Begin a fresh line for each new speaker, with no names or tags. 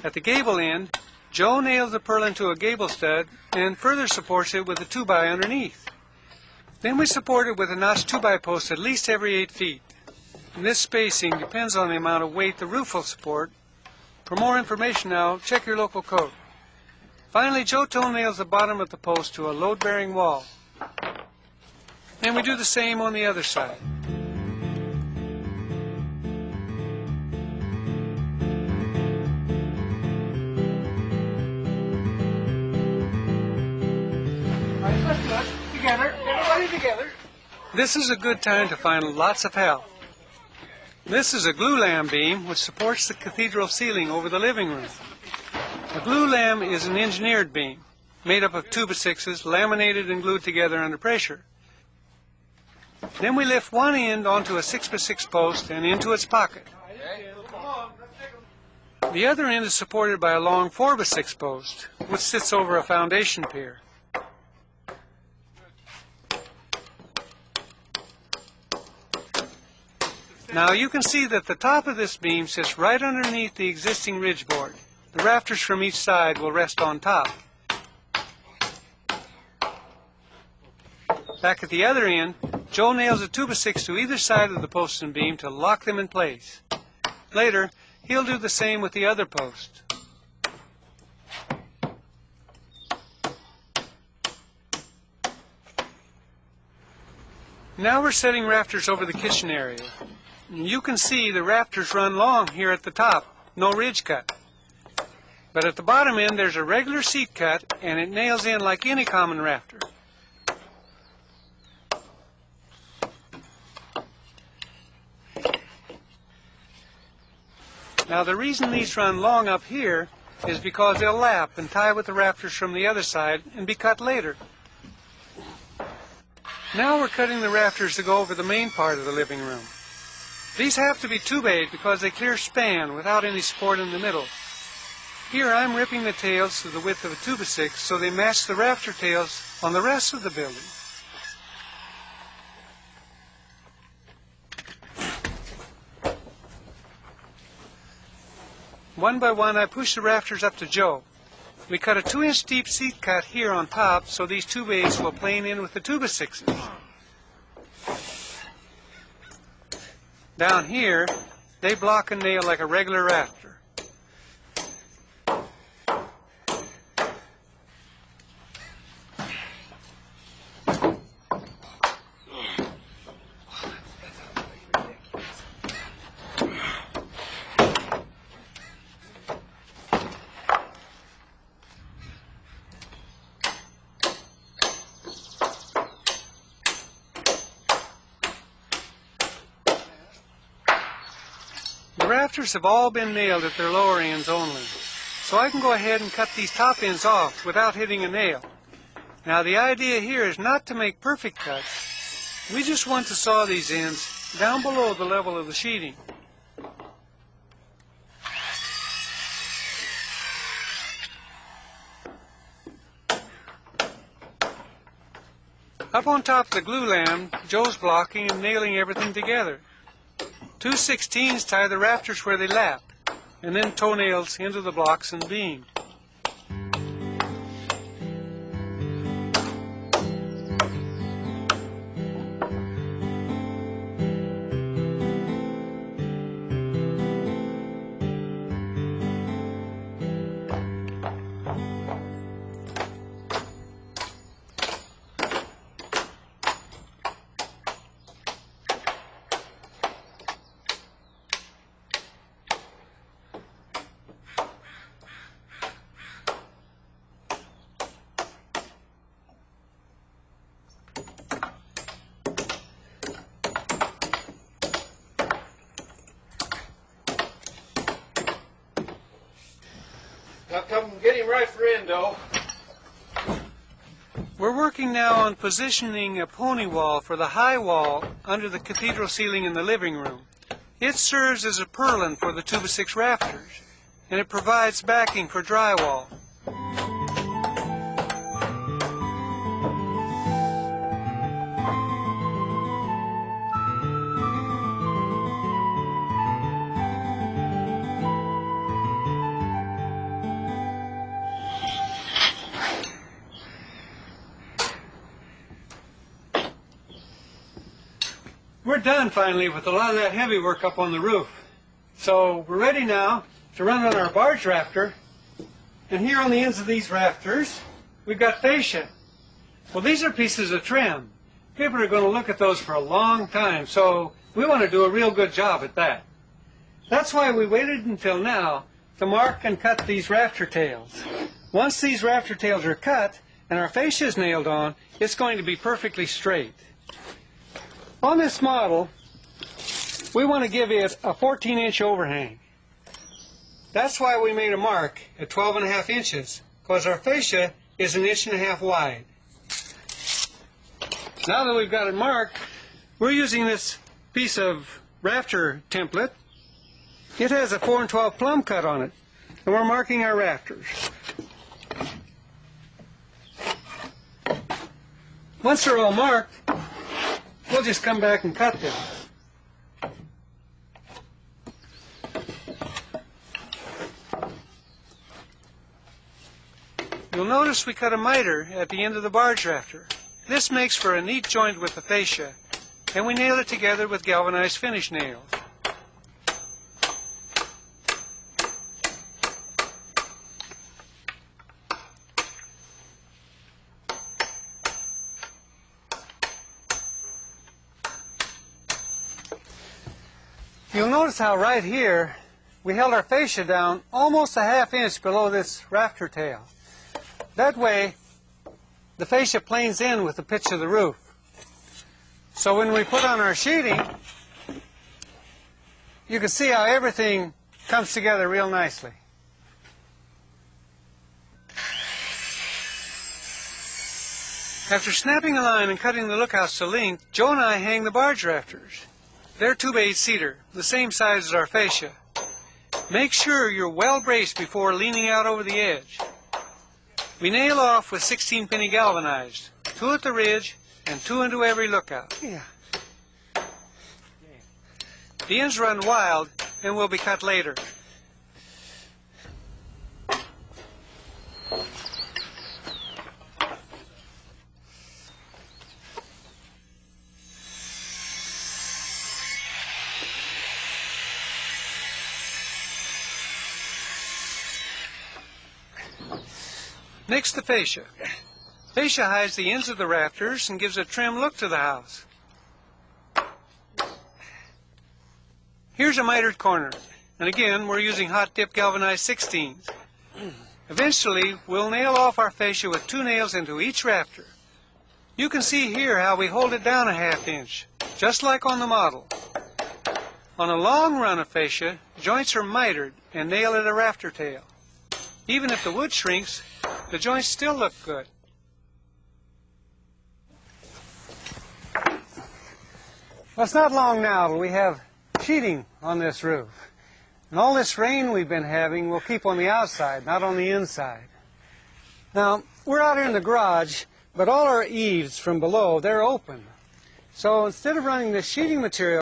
At the gable end, Joe nails the purlin to a gable stud and further supports it with a 2x underneath. Then we support it with a notched 2x post at least every 8 feet. And this spacing depends on the amount of weight the roof will support. For more information now, check your local code. Finally, Joe toe nails the bottom of the post to a load-bearing wall. And we do the same on the other side.
Together, everybody together.
This is a good time to find lots of help. This is a glue lamb beam which supports the cathedral ceiling over the living room. A glue lamb is an engineered beam made up of 2x6s laminated and glued together under pressure. Then we lift one end onto a 6x6 post and into its pocket. The other end is supported by a long 4x6 post which sits over a foundation pier. Now you can see that the top of this beam sits right underneath the existing ridge board. The rafters from each side will rest on top. Back at the other end, Joe nails a 2x6 to either side of the post and beam to lock them in place. Later, he'll do the same with the other post. Now we're setting rafters over the kitchen area. You can see the rafters run long here at the top, no ridge cut. But at the bottom end there's a regular seat cut and it nails in like any common rafter. Now the reason these run long up here is because they'll lap and tie with the rafters from the other side and be cut later. Now we're cutting the rafters to go over the main part of the living room. These have to be 2-bayed because they clear span without any support in the middle. Here I'm ripping the tails to the width of a 2x6 so they match the rafter tails on the rest of the building. One by one I push the rafters up to Joe. We cut a 2-inch deep seat cut here on top so these 2 bays will plane in with the 2x6s. Down here, they block and nail like a regular rafter. The rafters have all been nailed at their lower ends only, so I can go ahead and cut these top ends off without hitting a nail. Now the idea here is not to make perfect cuts. We just want to saw these ends down below the level of the sheeting. Up on top of the glue lamb, Joe's blocking and nailing everything together. 2 16s tie the rafters where they lap, and then toenails into the blocks and beam.
Now come get him right for endo.
We're working now on positioning a pony wall for the high wall under the cathedral ceiling in the living room. It serves as a purlin for the 2x6 rafters, and it provides backing for drywall. We're done finally with a lot of that heavy work up on the roof. So we're ready now to run on our barge rafter. And here on the ends of these rafters, we've got fascia. Well, these are pieces of trim. People are going to look at those for a long time, so we want to do a real good job at that. That's why we waited until now to mark and cut these rafter tails. Once these rafter tails are cut and our fascia is nailed on, it's going to be perfectly straight. On this model, we want to give it a 14-inch overhang. That's why we made a mark at 12.5 inches, because our fascia is 1.5 inches wide. Now that we've got it marked, we're using this piece of rafter template. It has a 4 12 plumb cut on it, and we're marking our rafters. Once they're all marked, we'll just come back and cut them. You'll notice we cut a miter at the end of the barge rafter. This makes for a neat joint with the fascia, and we nail it together with galvanized finish nails. You'll notice how right here we held our fascia down almost a 1/2 inch below this rafter tail. That way the fascia planes in with the pitch of the roof. So when we put on our sheeting, you can see how everything comes together real nicely. After snapping a line and cutting the lookouts to length, Joe and I hang the barge rafters. They're 2x8 cedar, the same size as our fascia. Make sure you're well braced before leaning out over the edge. We nail off with 16-penny galvanized, 2 at the ridge and 2 into every lookout. Yeah. The ends run wild and will be cut later. Next, the fascia. Fascia hides the ends of the rafters and gives a trim look to the house. Here's a mitered corner, and again we're using hot dip galvanized 16s. Eventually we'll nail off our fascia with 2 nails into each rafter. You can see here how we hold it down a 1/2 inch, just like on the model. On a long run of fascia, joints are mitered and nailed at a rafter tail. Even if the wood shrinks, the joints still look good. Well, it's not long now till we have sheeting on this roof. And all this rain we've been having will keep on the outside, not on the inside. Now, we're out here in the garage, but all our eaves from below, they're open. So instead of running this sheeting material